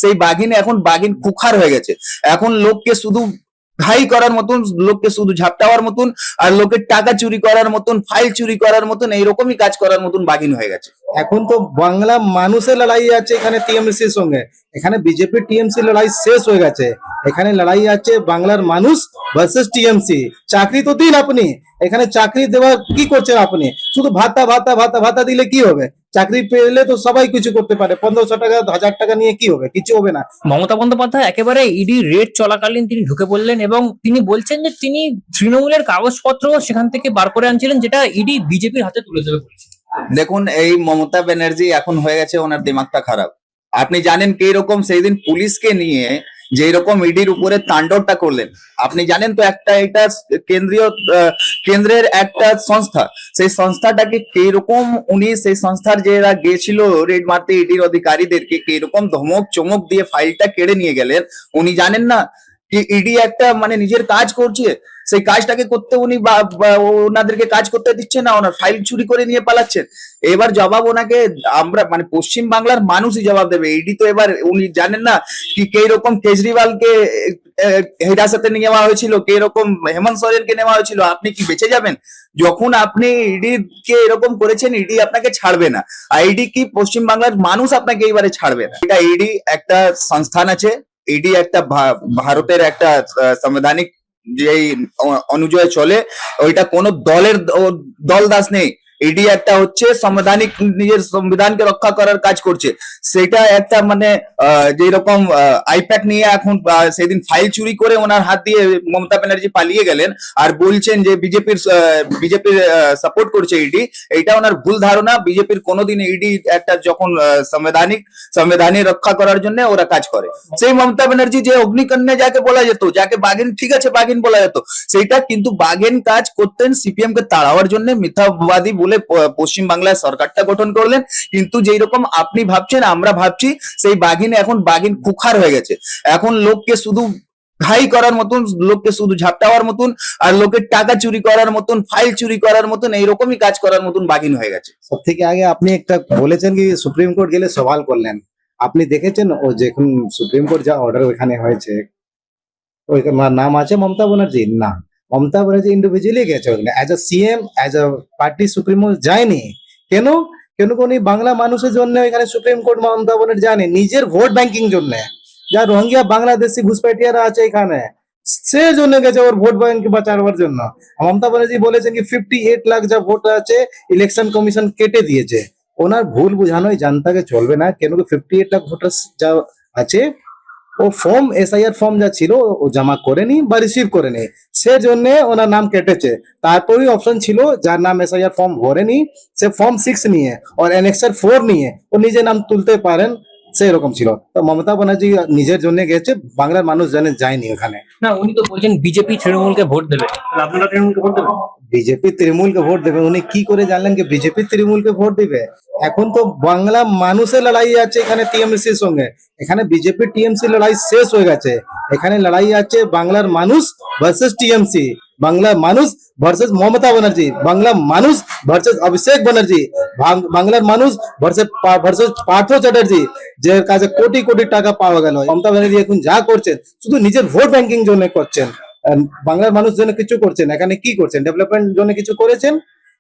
সেই বাঘিন এখন বাঘিন কুখার হয়ে গেছে। এখন লোককে শুধু ঘাই করার মতন, লোককে শুধু ঝাপটাওয়ার মতন, আর লোকের টাকা চুরি করার মতন, ফাইল চুরি করার মতন, এইরকমই কাজ করার মতন বাঘিন হয়ে গেছে। এখন তো বাংলা মানুষের লড়াই আছে এখানে টিএমসির সঙ্গে। এখানে বিজেপি টিএমসি লড়াই শেষ হয়ে গেছে। এখানে লড়াই আছে বাংলার মানুষ ভার্সেস টিএমসি। চাকরি তো দিন আপনি, এখানে চাকরি দেওয়া কি করছেন আপনি? শুধু ভাতা ভাতা ভাতা ভাতা দিলে কি হবে? চাকরি পেলে তো সবাই কিছু করতে পারে। 1500 টাকা 1000 টাকা নিয়ে কি হবে? কিছু হবে না। মমতা বন্দ্যোপাধ্যায় একেবারে ইডি রেড চলাকালীন তিনি ঢুকে পড়লেন এবং তিনি বলছেন যে তিনি তৃণমূলের কাগজপত্র সেখান থেকে বার করে আনছিলেন, যেটা ইডি বিজেপির হাতে তুলে দেবে বলছে। দেখুন, এই মমতা ব্যানার্জি এখন হয়ে গেছে ওনার দিমাগটা খারাপ। আপনি জানেন কি রকম সেই দিন পুলিশকে নিয়ে যে রকম ইডির উপরে তাণ্ডবটা করলেন, আপনি জানেন তো। একটা এটা কেন্দ্রের একটা সংস্থা, সেই সংস্থাটাকে কিরকম উনি সেই সংস্থার যারা গিয়েছিল রেড মারতে ইডির অধিকারীদেরকে কিরকম ধমক চমক দিয়ে ফাইলটা কেড়ে নিয়ে গেলেন। উনি জানেন না কি ইডি একটা মানে নিজের কাজ করছে, সেই কাজটাকে করতে উনি ওনাদেরকে কাজ করতে দিচ্ছে না, ওনার ফাইল চুরি করে নিয়ে পালাচ্ছেন। এবার জবাব ওনাকে আমরা মানে পশ্চিম বাংলার মানুষই জবাব দেবে। ইডি তো এবার উনি জানেন না কি রকম কেজরিওয়ালকে হেরাসতে নিয়ে যাওয়া হয়েছিল, কে রকম হেমন্ত সোরেনকে নেওয়া হয়েছিল। আপনি কি বেঁচে যাবেন? যখন আপনি ইডি কে এরকম করেছেন, ইডি আপনাকে ছাড়বে না। আর ইডি কি পশ্চিম বাংলার মানুষ আপনাকে এইবারে ছাড়বে না। এটা ইডি একটা সংস্থান আছে, ইডি একটা ভারতের একটা সাংবিধানিক যে অনুযায়ী চলে, ওইটা কোনো দলের দল দাস নেই। ইডি একটা হচ্ছে সাংবিধানিক, নিজের সংবিধানকে রক্ষা করার কাজ করছে। সেটা একটা মানে যেরকম আইপ্যাক নিয়ে এখন সেদিন ফাইল চুরি করে ওনার হাত দিয়ে মমতা ব্যানার্জি পালিয়ে গেলেন আর বলছেন যে বিজেপির সাপোর্ট করছে ইডি। এটা ওনার ভুল ধারণা। বিজেপির কোনোদিন ইডি একটা যখন সংবিধানের রক্ষা করার জন্য ওরা কাজ করে। সেই মমতা ব্যানার্জি যে অগ্নিকন্যা যাকে বলা যেত, যাকে বাঘিন, ঠিক আছে বাঘিন বলা যেত, সেইটা কিন্তু বাঘিন কাজ করতেন সিপিএম কে তাড়াবার জন্য। মিথ্যাবাদী বলে পশ্চিম বাংলায় সরকারটা গঠন করলেন। কিন্তু যেই রকম আপনি ভাবছেন, আমরা ভাবছি, সেই বাঘিন এখন বাঘিন কুখার হয়ে গেছে। এখন লোককে শুধু ঘাই করার মতন, লোককে শুধু ঝাপটাওয়ার মতন, আর লোকের টাকা চুরি করার মতন, ফাইল চুরি করার মতন, এইরকমই কাজ করার মতন বাঘিন হয়ে গেছে। সব থেকে আগে আপনি একটা বলেছেন কি সুপ্রিম কোর্ট গেলে সওয়াল করলেন। আপনি দেখেছেন ও যখন সুপ্রিম কোর্ট যা অর্ডার ওইখানে হয়েছে, ওই নাম আছে মমতা ব্যানার্জি? না, মমতা ব্যানার্জি ইন্ডিভিজুয়ালি গেছে ওখানে as a CM, as a party supremo যায়নি। কেন? কেন উনি বাংলা মানুষের জন্য এখানে সুপ্রিম কোর্ট মমতা ব্যানার্জি যায়নি, নিজের ভোট ব্যাংকিং জন্য। যা রোহিঙ্গা বাংলাদেশি ঘুষপেটিয়ারা আছে এখানে, সে জন্য গেছে ওর ভোট ব্যাংক বাঁচাবার জন্য। মমতা ব্যানার্জি বলেছেন কি 58 লাখ যা ভোট আছে ইলেকশন কমিশন কেটে দিয়েছে। ওনার ভুল বুঝানোই জানতাকে চলবে না। কেন কি 58 লাখ ভোটার যা আছে, ও ফর্ম এসআইআর ফর্ম যা ছিল ও জমা করেনি বা রিসিভ করেনি, সেজন্য ওনার নাম কেটেছে। তারপরই অপশন ছিল যার নাম এসআইআর ফর্ম ভরেনি, সে ফর্ম 6 নিয়ে আর অ্যানেক্সার 4 নিয়ে ও নিজে নাম তুলতে পারেন, সেরকম ছিল। তো মমতা ব্যানার্জি নিজের জন্য গেছে, বাংলার মানুষ জানে যায়নি ওখানে। না, উনি তো বলছেন বিজেপি তৃণমূলকে ভোট দেবে। আপনারা তৃণমূলকে ভোট দেবেন? বিজেপি তৃণমূলকে ভোট দেবে? উনি কি করে জানলেন কি বিজেপি তৃণমূলকে ভোট দিবে? এখন তো বাংলা মানুষের লড়াই আছে এখানে টিএমসির সঙ্গে। এখানে বিজেপি টিএমসি লড়াই শেষ হয়ে গেছে। এখানে লড়াই আছে বাংলার মানুষ ভার্সেস টিএমসি, বাংলার মানুষ ভার্সেস মমতা ব্যানার্জি, বাংলা মানুষ ভার্সেস অভিষেক ব্যানার্জি, বাংলার মানুষ ভার্সেস পার্থ চ্যাটার্জি, যে কাছে কোটি কোটি টাকা পাওয়া গেল। মমতা ব্যানার্জি এখন যা করছেন শুধু নিজের ভোট ব্যাংকিং জন্য করছেন, বাংলার মানুষ জন্য কিছু করছেন। এখানে কি করছেন? ডেভেলপমেন্ট জন্য কিছু করেছেন?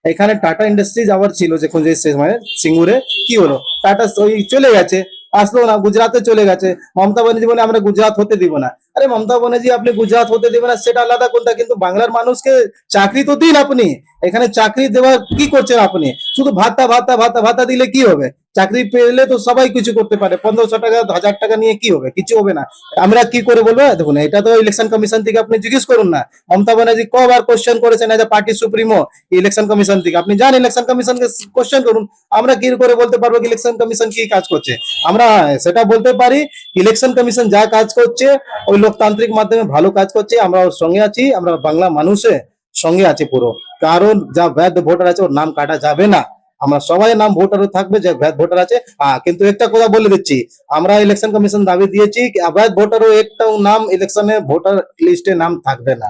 এখানে টাটা ইন্ডাস্ট্রিজ আবার ছিল যখন যে মানে সিঙ্গুরে, কি হলো? টাটা ওই চলে গেছে, আসলো না, গুজরাতে চলে গেছে। মমতা ব্যানার্জি বলে আমরা গুজরাট হতে দিব না। আরে মমতা ব্যানার্জি আপনি গুজরাট হতে দিবেন না সেটা আলাদা কথা, কিন্তু বাংলার মানুষকে চাকরি তো দিন আপনি। এখানে চাকরি দেওয়ার কি করছেন আপনি? শুধু ভাতা ভাতা ভাতা ভাতা দিলে কি হবে? চাকরি পেলে তো সবাই কিছু করতে পারে। 1500 টাকা 1000 টাকা নিয়ে কি হবে? কিছু হবে না। আমরা কি করে বলবো? দেখুন, এটা তো ইলেকশন কমিশন থেকে আপনি জিজ্ঞেস করুন না। মমতা ব্যানার্জি কবার কোশ্চেন করেছেন as a party supremo election commission থেকে? আপনি যান ইলেকশন কমিশনকে কোশ্চেন করুন। আমরা কি করে বলতে পারবো ইলেকশন কমিশন কি কাজ করছে? আমরা সেটা বলতে পারি ইলেকশন কমিশন যা কাজ করছে ওই লোকতান্ত্রিক মাধ্যমে ভালো কাজ করছে। আমরা ওর সঙ্গে আছি, আমরা বাংলা মানুষের সঙ্গে আছি পুরো। কারণ যা বৈধ ভোটার আছে ওর নাম কাটা যাবে না। আমরা সবাই নাম ভোটারও থাকবে যে অবৈধ ভোটার আছে। কিন্তু একটা কথা বলে দিচ্ছি, আমরা ইলেকশন কমিশন দাবি দিয়েছি কি অবৈধ ভোটারও একটাও নাম ইলেকশনে ভোটার লিস্টে নাম থাকবে না।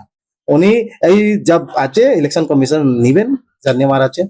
উনি এই যা আছে ইলেকশন কমিশন নিবেন, যা নেওয়ার আছে।